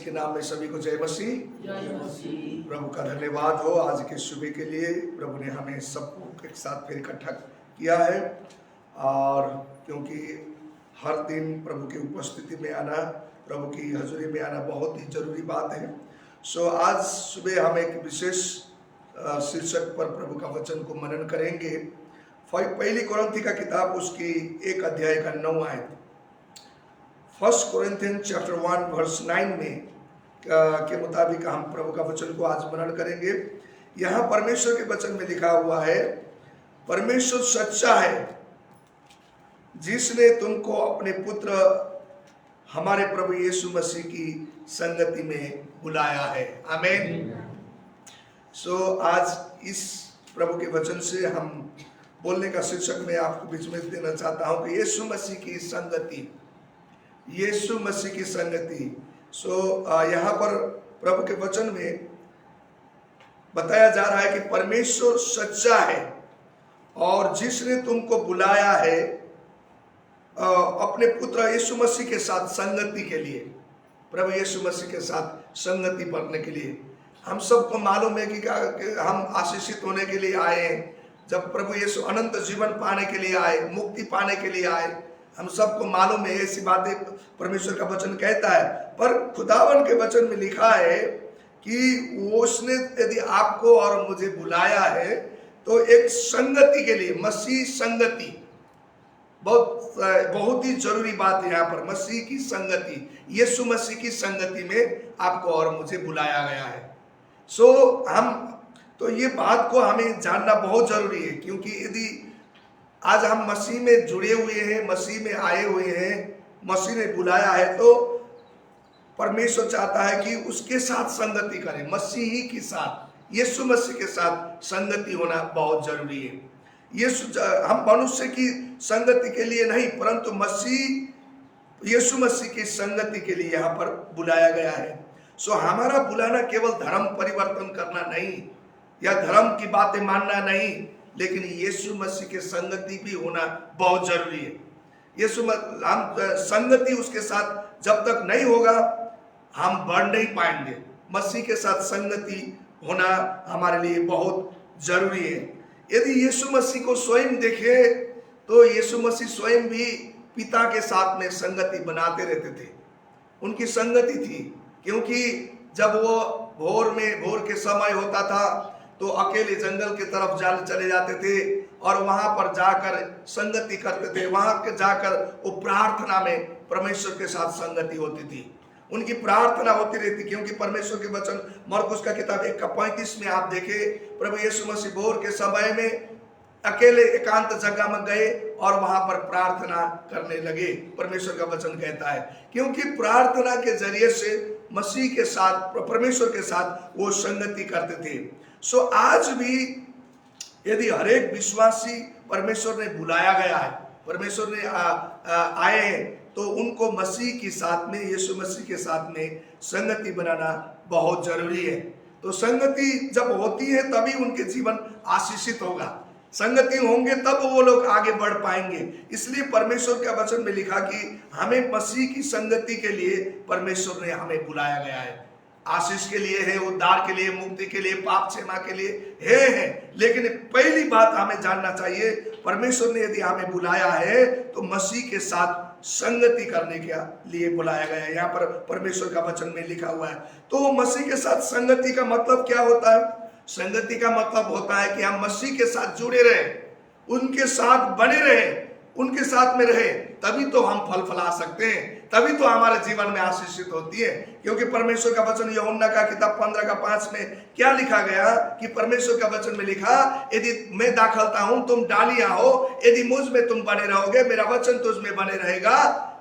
के नाम में सभी को जय मसीह। प्रभु का धन्यवाद हो आज के सुबह के लिए। प्रभु ने हमें सबको एक साथ फिर इकट्ठा किया है, और क्योंकि हर दिन प्रभु की उपस्थिति में आना, प्रभु की हजूरी में आना बहुत ही जरूरी बात है। सो आज सुबह हम एक विशेष शीर्षक पर प्रभु का वचन को मनन करेंगे। पहली कोरिन्थी का किताब उसकी 1 अध्याय का 9 आयत, 1 Corinthians chapter 1 verse 9 में के मुताबिक हम प्रभु का वचन को आज मनन करेंगे। यहाँ परमेश्वर के वचन में लिखा हुआ है, परमेश्वर सच्चा है जिसने तुमको अपने पुत्र हमारे प्रभु यीशु मसीह की संगति में बुलाया है। आमीन। सो आज इस प्रभु के वचन से हम बोलने का शीर्षक मैं आपको बीच में देना चाहता हूं कि यीशु मसीह की संगति, यीशु मसीह की संगति। यहाँ पर प्रभु के वचन में बताया जा रहा है कि परमेश्वर सच्चा है और जिसने तुमको बुलाया है अपने पुत्र यीशु मसीह के साथ संगति के लिए, प्रभु यीशु मसीह के साथ संगति करने के लिए। हम सबको मालूम है कि हम आशीषित होने के लिए आए, जब प्रभु यीशु अनंत जीवन पाने के लिए आए, मुक्ति पाने के लिए आए, हम सबको मालूम है, ऐसी बातें परमेश्वर का वचन कहता है। पर खुदावन के वचन में लिखा है कि उसने यदि आपको और मुझे बुलाया है तो एक संगति के लिए, मसीह संगति, बहुत ही जरूरी बात है। यहाँ पर मसीह की संगति, यीशु मसीह की संगति में आपको और मुझे बुलाया गया है। तो ये बात को हमें जानना बहुत जरूरी है, क्योंकि यदि आज हम मसीह में जुड़े हुए हैं, मसीह में आए हुए हैं, मसीह ने बुलाया है, तो परमेश्वर चाहता है कि उसके साथ संगति करें, मसीही के साथ, यीशु मसीह के साथ संगति होना बहुत जरूरी है। हम मनुष्य की संगति के लिए नहीं, परंतु मसीह यीशु मसीह की संगति के लिए यहाँ पर बुलाया गया है। हमारा बुलाना केवल धर्म परिवर्तन करना नहीं या धर्म की बातें मानना नहीं, लेकिन यीशु मसीह के संगति भी होना बहुत जरूरी है। हम संगति उसके साथ जब तक नहीं होगा हम बढ़ नहीं पाएंगे। मसीह के साथ संगति होना हमारे लिए बहुत जरूरी है। यदि यीशु मसीह को स्वयं देखे तो यीशु मसीह स्वयं भी पिता के साथ में संगति बनाते रहते थे, उनकी संगति थी। क्योंकि जब वो भोर के समय होता था तो अकेले जंगल की तरफ चले जाते थे और वहां पर जाकर संगति करते थे। वहां के जाकर वो प्रार्थना में परमेश्वर के साथ संगति होती थी, उनकी प्रार्थना होती रहती। क्योंकि परमेश्वर के वचन मरकुस का किताब 1:35 में आप देखें, प्रभु यीशु मसीह भोर के समय में अकेले एकांत जगह में गए और वहां पर प्रार्थना करने लगे, परमेश्वर का वचन कहता है। क्योंकि प्रार्थना के जरिए से मसीह के साथ, परमेश्वर के साथ वो संगति करते थे। आज भी यदि हर एक विश्वासी परमेश्वर ने बुलाया गया है, परमेश्वर ने आए हैं, तो उनको मसीह के साथ में, यीशु मसीह के साथ में संगति बनाना बहुत जरूरी है। तो संगति जब होती है तभी उनके जीवन आशीषित होगा, संगति होंगे तब वो लोग आगे बढ़ पाएंगे। इसलिए परमेश्वर के वचन में लिखा कि हमें मसीह की संगति के लिए परमेश्वर ने हमें बुलाया गया है। आशीष के लिए है, उद्धार के लिए, मुक्ति के लिए, पाप क्षमा के लिए है। लेकिन पहली बात हमें जानना चाहिए, परमेश्वर ने यदि हमें बुलाया है तो मसीह के साथ संगति करने के लिए बुलाया गया है। यहाँ पर परमेश्वर का वचन में लिखा हुआ है। तो मसीह के साथ संगति का मतलब क्या होता है? संगति का मतलब होता है कि हम मसीह के साथ जुड़े रहे, उनके साथ बने रहे, उनके साथ में रहे, तभी तो हम फल फला सकते हैं, तभी तो हमारे जीवन में आशीषित होती है। क्योंकि परमेश्वर का वचन यूहन्ना का किताब 15:5 में क्या लिखा गया कि परमेश्वर का वचन में लिखा, यदि मैं दाखलता हूं तुम डालियां हो, यदि मुझ में तुम बने रहोगे, मेरा वचन तुझ में बने रहेगा,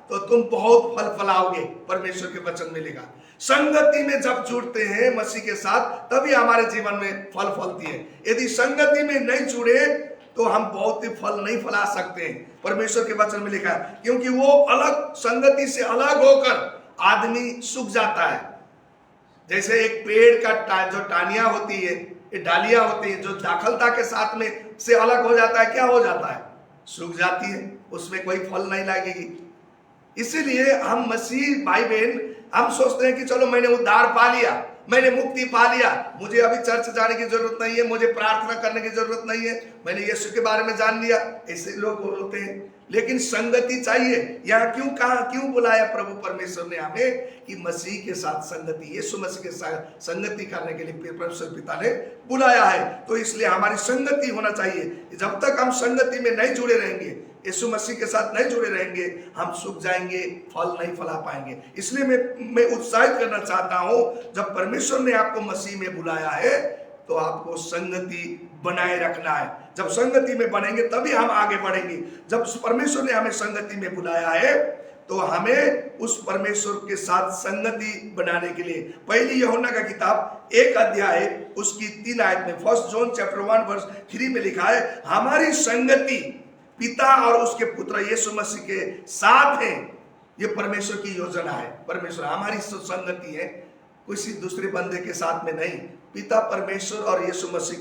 तो तुम बहुत फल फलाओगे। परमेश्वर के वचन में लिखा। संगति में जब जुड़ते हैं मसीह के साथ तभी हमारे जीवन में फल फलती है। यदि संगति में नहीं जुड़े तो हम बहुत ही फल नहीं फला सकते हैं। परमेश्वर के वचन में लिखा है, क्योंकि वो अलग, संगति से अलग होकर आदमी सूख जाता है। जैसे एक पेड़ का जो टानियां होती है, ये डालियां होती है, जो दाखलता के साथ में से अलग हो जाता है, क्या हो जाता है? सूख जाती है, उसमें कोई फल नहीं लगेगी। इसीलिए हम मसीह भाई बहन हम सोचते हैं कि चलो मैंने उद्धार पा लिया, मैंने मुक्ति पा लिया, मुझे अभी चर्च जाने की जरूरत नहीं है, मुझे प्रार्थना करने की जरूरत नहीं है, मैंने यीशु के बारे में जान लिया, ऐसे लोग बोलते हैं। लेकिन संगति चाहिए। यहाँ क्यों कहा, क्यों बुलाया प्रभु परमेश्वर ने हमें कि मसीह के साथ संगति, यीशु मसीह के साथ संगति करने के लिए परमेश्वर पिता ने बुलाया है। तो इसलिए हमारी संगति होना चाहिए। जब तक हम संगति में नहीं जुड़े रहेंगे, यीशु मसीह के साथ नहीं जुड़े रहेंगे, हम सूख जाएंगे, फल नहीं फला पाएंगे। इसलिए मैं उत्साहित करना चाहता हूं, जब परमेश्वर ने आपको मसीह में बुलाया है तो आपको संगति बनाए रखना है। जब संगति में बनेंगे तभी हम आगे बढ़ेंगे। जब परमेश्वर ने हमें संगति में बुलाया है तो हमें उस परमेश्वर के साथ संगति बनाने के लिए पहली यूहन्ना का किताब 1 अध्याय उसकी 3 आयत में 1 जॉन चैप्टर 1 वर्स 3 में लिखा है, हमारी संगति पिता और उसके पुत्र यीशु मसीह के साथ है। ये परमेश्वर की योजना है। परमेश्वर हमारी संगति है, किसी दूसरे बंदे के साथ में नहीं, पिता परमेश्वर और यीशु मसीह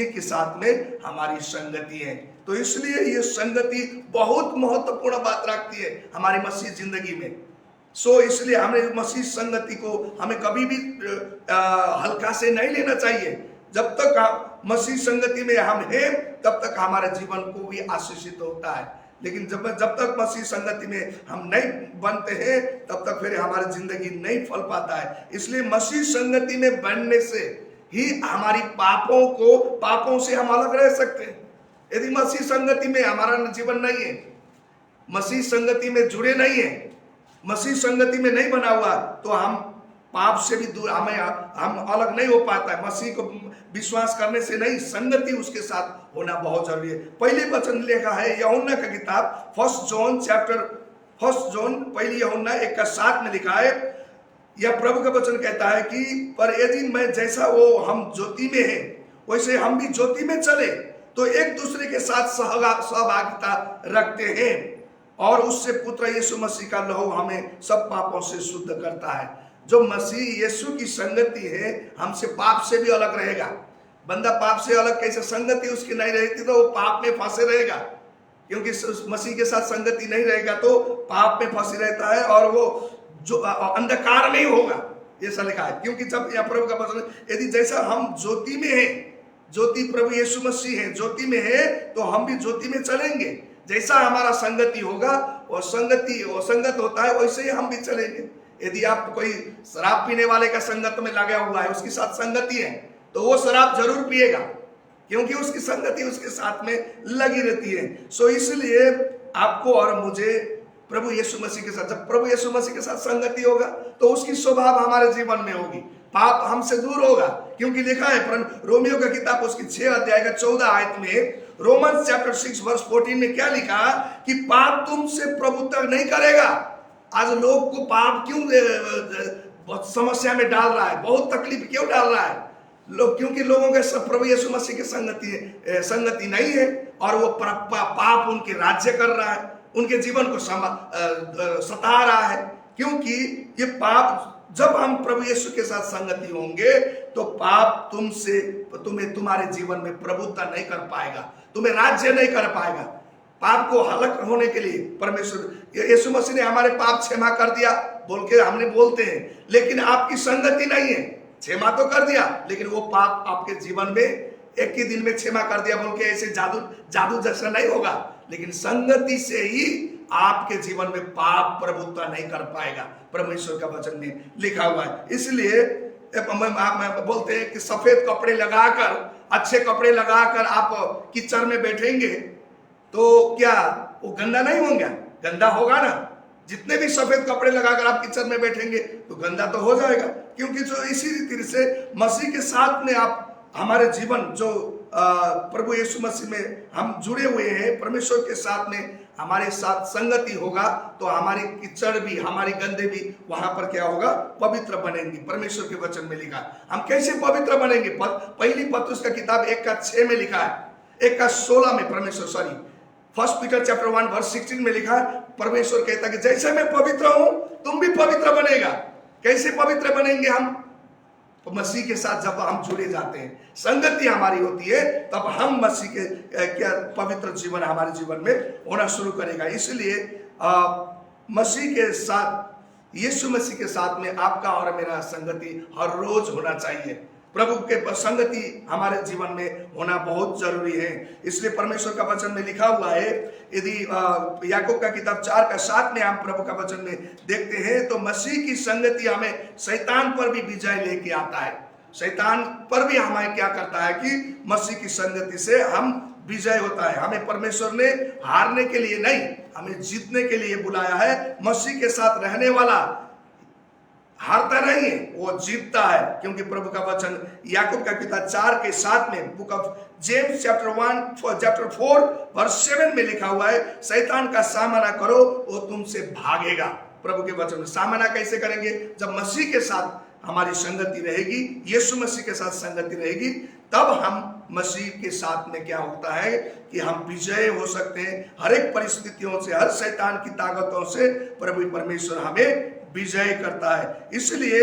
के साथ में हमारी संगति है। तो इसलिए ये संगति बहुत महत्वपूर्ण बात रखती है हमारी मसीह जिंदगी में। इसलिए हमें मसीह संगति को हमें कभी भी हल्का से नहीं लेना चाहिए। जब तक मसीह संगति में हम हैं तब तक हमारे जीवन को भी आशीषित होता है। लेकिन जब तक मसीह संगति में हम नहीं बनते हैं तब तक फिर हमारी जिंदगी नहीं फल पाता है। इसलिए मसीह संगति में बनने से ही हमारी पापों से हम अलग रह सकते हैं। यदि मसीह संगति में हमारा जीवन नहीं है, मसीह संगति में जुड़े नहीं है, मसीह संगति में नहीं बना हुआ, तो हम पाप से भी दूर, हम अलग नहीं हो पाता है। मसीह को विश्वास करने से नहीं, संगति उसके साथ होना बहुत जरूरी है। पहले वचन लिखा है यूहन्ना का किताब 1 जॉन पहली यूहन्ना 1:7 में लिखा है, यह प्रभु का वचन कहता है कि पर यदि मैं जैसा वो हम ज्योति में है वैसे हम भी ज्योति में चले तो एक दूसरे के साथ सहभागिता रखते हैं और उससे पुत्र यीशु मसीह का लहू हमें सब पापों से शुद्ध करता है। जो मसीह यीशु की संगति है हमसे पाप से भी अलग रहेगा। बंदा पाप से अलग कैसे, संगति उसकी नहीं रहती तो वो पाप में फंसे रहेगा, क्योंकि मसीह के साथ संगति नहीं रहेगा तो पाप में फंसे रहता है और वो जो अंधकार में ही होगा, ऐसा लिखा है। क्योंकि जब यह प्रभु का वचन, यदि जैसा हम ज्योति में हैं, ज्योति प्रभु यीशु मसीह है, ज्योति में है तो हम भी ज्योति में चलेंगे। जैसा हमारा संगति होगा वो संगत होता है, वैसे ही हम भी चलेंगे। यदि आप कोई शराब पीने वाले का संगत में लगा हुआ है, उसके साथ संगति है, तो वो शराब जरूर पिएगा, क्योंकि उसकी संगति उसके साथ में लगी रहती है। इसलिए आपको और मुझे प्रभु यीशु मसीह के साथ, जब प्रभु यीशु मसीह के साथ संगति होगा तो उसकी स्वभाव हमारे जीवन में होगी, पाप हमसे दूर होगा। क्योंकि लिखा है रोमियो का किताब उसकी 6 अध्याय का 14 आयत में, रोमन्स चैप्टर 6 वर्स 14 में क्या लिखा कि पाप तुमसे प्रभुत्व नहीं करेगा। आज लोग को पाप क्यों बहुत समस्या में डाल रहा है, बहुत तकलीफ क्यों डाल रहा है लोग, क्योंकि लोगों के प्रभु यीशु मसीह की संगति नहीं है और वो पाप उनके राज्य कर रहा है, उनके जीवन को सता रहा है। क्योंकि ये पाप, जब हम प्रभु यीशु के साथ संगति होंगे तो पाप तुम्हारे जीवन में प्रभुत्व नहीं कर पाएगा, तुम्हें राज्य नहीं कर पाएगा। पाप को हलक होने के लिए परमेश्वर यीशु मसीह ने हमारे पाप क्षमा कर दिया बोल के हमने बोलते हैं, लेकिन आपकी संगति नहीं है। क्षमा तो कर दिया लेकिन वो पाप आपके जीवन में एक ही दिन में क्षमा कर दिया बोल के ऐसे जादू जैसा नहीं होगा। लेकिन संगति से ही आपके जीवन में पाप प्रभुत्व नहीं कर पाएगा, परमेश्वर का वचन में लिखा हुआ है। इसलिए बोलते हैं कि सफेद कपड़े लगाकर, अच्छे कपड़े लगाकर आप कीचड़ में बैठेंगे तो क्या वो गंदा नहीं होगा? गंदा होगा ना। जितने भी सफेद कपड़े लगाकर आप कीचड़ में बैठेंगे तो गंदा तो हो जाएगा। क्योंकि जो इसी रीति से मसीह के साथ में आप हमारे जीवन जो प्रभु यीशु मसीह में हम जुड़े हुए हैं, परमेश्वर के साथ में हमारे साथ संगति होगा तो हमारी कीचड़ भी, हमारी गंदे भी वहां पर क्या होगा, पवित्र बनेंगी। परमेश्वर के वचन में लिखा हम कैसे पवित्र बनेंगे। पहली पत्रुस का किताब 1:6 में लिखा है, 1:16 में परमेश्वर 1 पीटर चैप्टर 1 वर्स 16 में लिखा है, परमेश्वर कहता है कि जैसे मैं पवित्र हूं तुम भी पवित्र बनेगा। कैसे पवित्र बनेंगे हम? तो मसीह के साथ जब हम जुड़े जाते हैं, संगति हमारी होती है, तब हम मसीह के क्या पवित्र जीवन हमारे जीवन में होना शुरू करेगा। इसलिए मसीह के साथ यीशु मसीह के साथ में आपका और मेरा संगति हर रोज होना चाहिए। प्रभु के संगति हमारे जीवन में होना बहुत जरूरी है। इसलिए परमेश्वर का वचन में लिखा हुआ है, यदि याकूब का किताब 4:7 में हम प्रभु का वचन में देखते हैं तो मसीह की संगति हमें शैतान पर भी विजय लेके आता है। शैतान पर भी हमें क्या करता है कि मसीह की संगति से हम विजय होता है। हमें परमेश्वर ने हारने के लिए नहीं, हमें जीतने के लिए बुलाया है। मसीह के साथ रहने वाला हारता नहीं है, वो जीतता है, क्योंकि प्रभु का वचन याकूब का किताब 4:7 में book of James chapter 4 verse 7 में लिखा हुआ है, शैतान का सामना करो वो तुमसे भागेगा। प्रभु के वचन में सामना कैसे करेंगे? जब मसीह के साथ हमारी संगति रहेगी, यीशु मसीह के साथ संगति रहेगी, तब हम मसीह के साथ में क्या होता है कि हम विजय हो सकते हैं। हर एक परिस्थितियों से, हर शैतान की ताकतों से प्रभु परमेश्वर हमें विजय करता है। इसलिए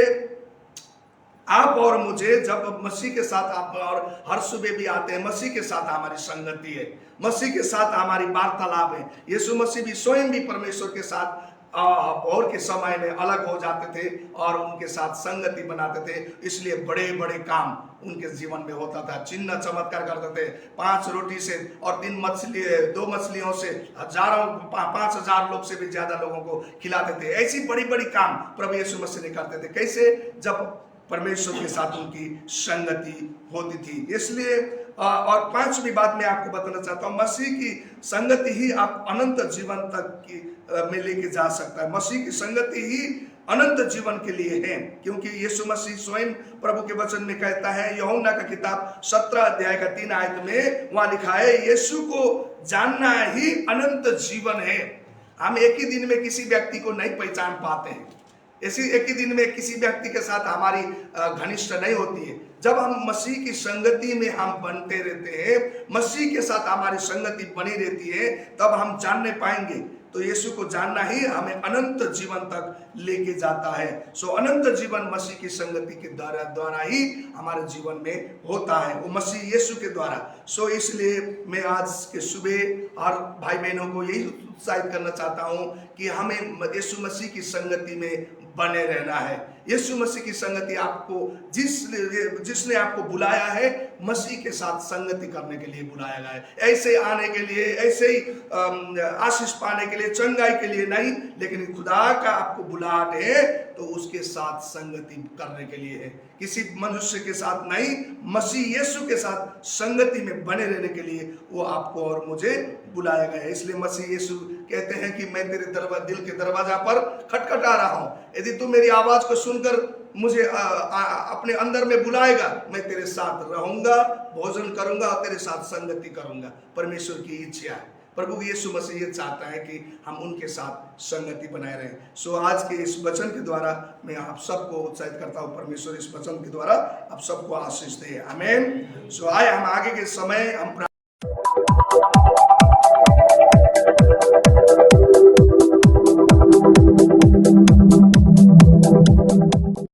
आप और मुझे जब मसीह के साथ आप और हर सुबह भी आते हैं, मसीह के साथ हमारी संगति है, मसीह के साथ हमारी वार्तालाप है। यीशु मसीह भी स्वयं भी परमेश्वर के साथ और के समय में अलग हो जाते थे और उनके साथ संगति बनाते थे। इसलिए बड़े बड़े काम उनके जीवन में होता था, चिन्ह चमत्कार करते थे। 5 रोटी से और 2 मछलियों से 5,000 लोग से भी ज्यादा लोगों को खिलाते थे। ऐसी बड़ी बड़ी काम प्रभु यीशु मसीह ने करते थे। कैसे? जब परमेश्वर के साथ उनकी संगति होती थी। इसलिए और 5वीं बात मैं आपको बताना चाहता हूं, मसीह की संगति ही आप अनंत जीवन तक की में लेके जा सकता है। मसीह की संगति ही अनंत जीवन के लिए है, क्योंकि यीशु मसीह स्वयं प्रभु के वचन में कहता है, यूहन्ना का किताब 17 अध्याय का 3 आयत में वहां लिखा है, यीशु को जानना ही अनंत जीवन है। हम एक ही दिन में किसी व्यक्ति को नहीं पहचान पाते हैं, एक ही दिन में किसी व्यक्ति के साथ हमारी घनिष्ठ नहीं होती है। जब हम मसीह की संगति में हम बनते रहते हैं, मसीह के साथ हमारी संगति बनी रहती है, तब हम जानने पाएंगे। तो यीशु को जानना ही हमें अनंत जीवन तक लेके जाता है। सो अनंत जीवन मसीह की संगति के द्वारा ही हमारे जीवन में होता है, वो मसीह यीशु के द्वारा। सो इसलिए मैं आज के सुबह और भाई बहनों को यही उत्साहित करना चाहता हूं कि हमें यीशु मसीह की संगति में बने रहना है। यीशु मसीह की संगति आपको जिसने आपको बुलाया है, मसीह के साथ संगति करने के लिए बुलाया गया है। ऐसे आने के लिए, ऐसे ही आशीष पाने के लिए, चंगाई के लिए नहीं, लेकिन खुदा का आपको बुलाहट है तो उसके साथ संगति करने के लिए है, किसी मनुष्य के साथ नहीं। मसीह यीशु के साथ संगति में बने रहने के लिए वो आपको और मुझे बुलाया गया है। इसलिए मसीह यीशु कहते हैं कि मैं तेरे दिल के दरवाजा पर खटखटा रहा हूं, यदि तू मेरी आवाज को सुनकर मुझे अपने अंदर में बुलाएगा, मैं तेरे साथ रहूंगा, भोजन करूंगा और तेरे साथ संगति करूंगा। परमेश्वर की इच्छा है, प्रभु यीशु मसीह ये चाहता है कि हम उनके साथ संगति बनाए रहें। सो आज के इस वचन के द्वारा मैं आप सबको उत्साहित करता हूं, परमेश्वर इस वचन के द्वारा आप सबको आशीष दे। आमीन। सो आए हम आगे के समय हम